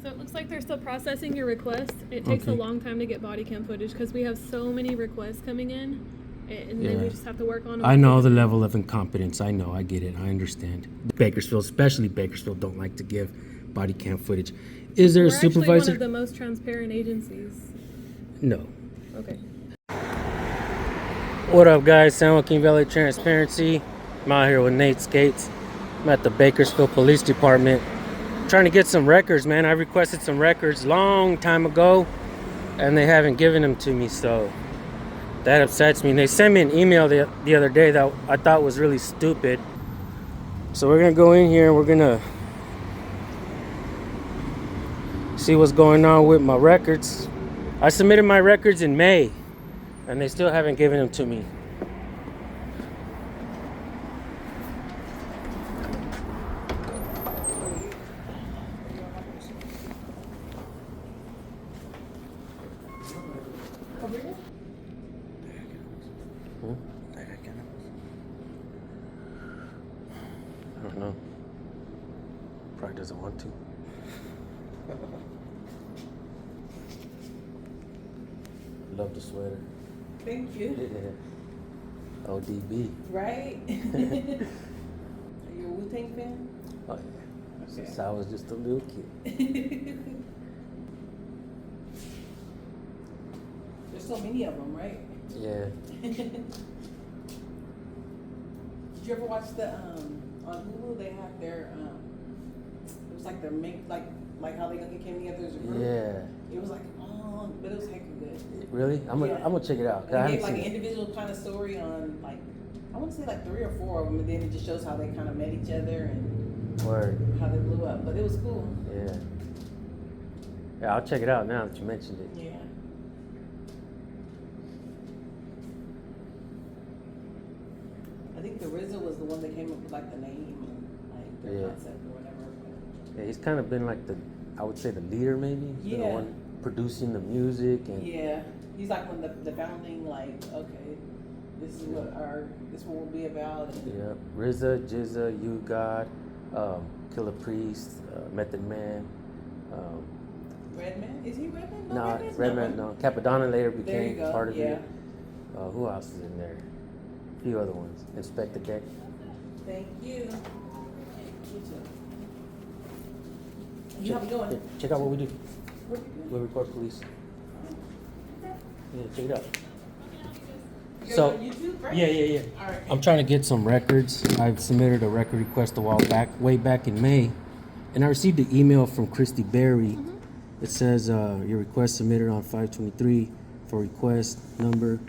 So it looks like they're still processing your request. It takes a long time to get body cam footage because we have so many requests coming in, and then we just have to work on them. I know the level of incompetence. I know. I get it. I understand. Bakersfield, especially Bakersfield, don't like to give body cam footage. Is there a supervisor? We're actually one of the most transparent agencies. No. Okay. What up, guys? San Joaquin Valley Transparency. I'm out here with Nate Skates. I'm at the Bakersfield Police Department. Trying to get some records, man. I requested some records long time ago, and they haven't given them to me, so that upsets me. And they sent me an email the other day that I thought was really stupid. So we're gonna go in here and we're gonna see what's going on with my records. I submitted my records in May, and they still haven't given them to me. I don't know. Probably doesn't want to. Love the sweater. Thank you. Yeah. ODB. Right? Are you a Wu-Tang fan? Oh yeah. Okay. Since I was just a little kid. There's so many of them, right? Yeah. Did you ever watch the on Hulu? They have their it was like their make like how they came together as a group. Yeah. It was like long, but it was hecka good. Really? I'm gonna check it out. And they gave like an individual kind of story on like I want to say like 3 or 4 of them, and then it just shows how they kind of met each other and how they blew up. But it was cool. Yeah. Yeah, I'll check it out now that you mentioned it. Yeah. I think the RZA was the one that came up with like the name and like their concept or whatever. Yeah, he's kind of been like I would say the leader maybe. He's been the one producing the music and. Yeah, he's like when the founding like okay, this is what we'll be about. And yeah, RZA, Jizza, You God, Killer Priest, Method Man. Redman? Is he Redman? No, Redman. No, Capadonna later became part of it. Who else is in there? A few other ones. Inspect the Deck. Thank you. You have it going. Check out what we do. We report police. Yeah, check it out. You're on YouTube, right? Yeah. All right. I'm trying to get some records. I've submitted a record request a while back, way back in May, and I received an email from Christy Berry. It says your request submitted on 5/23 for request number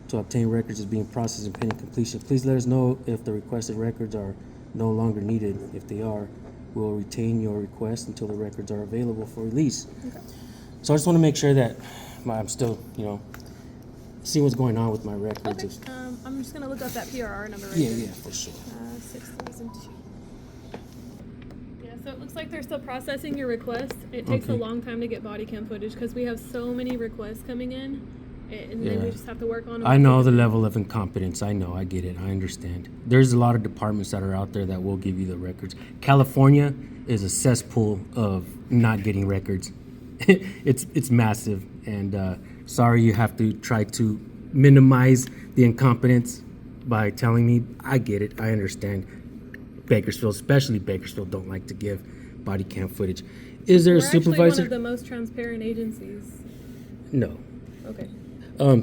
to obtain records is being processed and pending completion. Please let us know if the requested records are no longer needed. If they are, we'll retain your request until the records are available for release. Okay. So I just want to make sure that I'm still, see what's going on with my records. Okay. I'm just gonna look up that PRR number right Yeah, here. yeah, for sure. 6002. Yeah, so it looks like they're still processing your request. It takes a long time to get body cam footage because we have so many requests coming in, and then we just have to work on them. I know the level of incompetence. I know. I get it. I understand. There's a lot of departments that are out there that will give you the records. California is a cesspool of not getting records. It's massive, and sorry you have to try to minimize the incompetence by telling me. I get it. I understand. Bakersfield, especially Bakersfield, don't like to give body cam footage. Is there a supervisor? We're actually one of the most transparent agencies. No. Okay.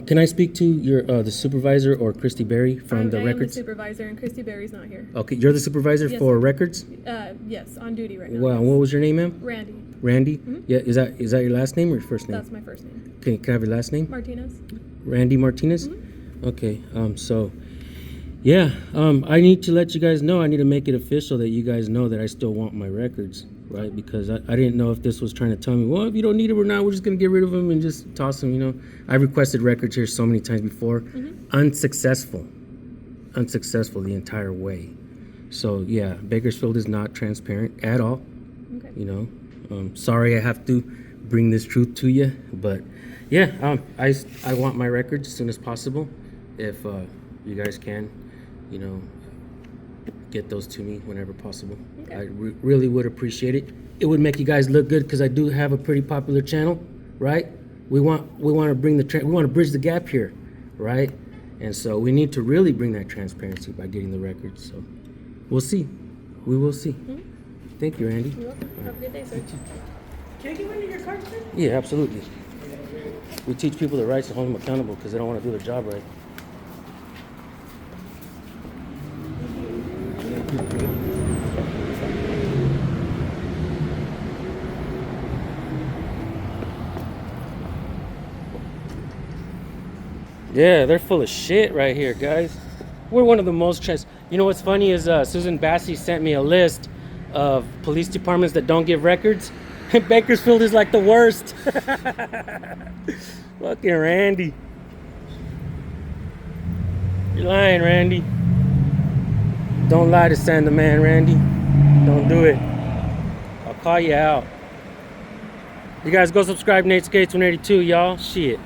Can I speak to your the supervisor or Christy Berry from the I records? am the supervisor, and Christy Berry's not here. Okay, you're the supervisor for records? Yes, on duty right now. Wow, what was your name, ma'am? Randy. Randy? Yeah, is that your last name or your first name? That's my first name. Can I have your last name? Martinez. Randy Martinez? Okay, I need to let you guys know, I need to make it official that you guys know that I still want my records, right? Because I didn't know if this was trying to tell me, well, if you don't need them or not, we're just going to get rid of them and just toss them, I requested records here so many times before. Unsuccessful the entire way. So, yeah, Bakersfield is not transparent at all. Okay. Sorry I have to bring this truth to you, but yeah, I want my records as soon as possible. If you guys can, get those to me whenever possible. Okay. I really would appreciate it. it would make you guys look good because I do have a pretty popular channel, right? We want to bring we want to bridge the gap here, right? And so we need to really bring that transparency by getting the records. So we'll see. We will see. Thank you, Randy. You're welcome. Have a good day, sir. Can I get one of your cards, sir? Yeah, absolutely. We teach people the rights to hold them accountable because they don't want to do their job right. Yeah, they're full of shit right here, guys. We're one of the most You know what's funny is Susan Bassey sent me a list of police departments that don't give records. Bakersfield is like the worst. Fucking Randy. You're lying, Randy. Don't lie to Sand the Man, Randy. Don't do it. I'll call you out. You guys go subscribe, Nate Skates 182, y'all. Shit.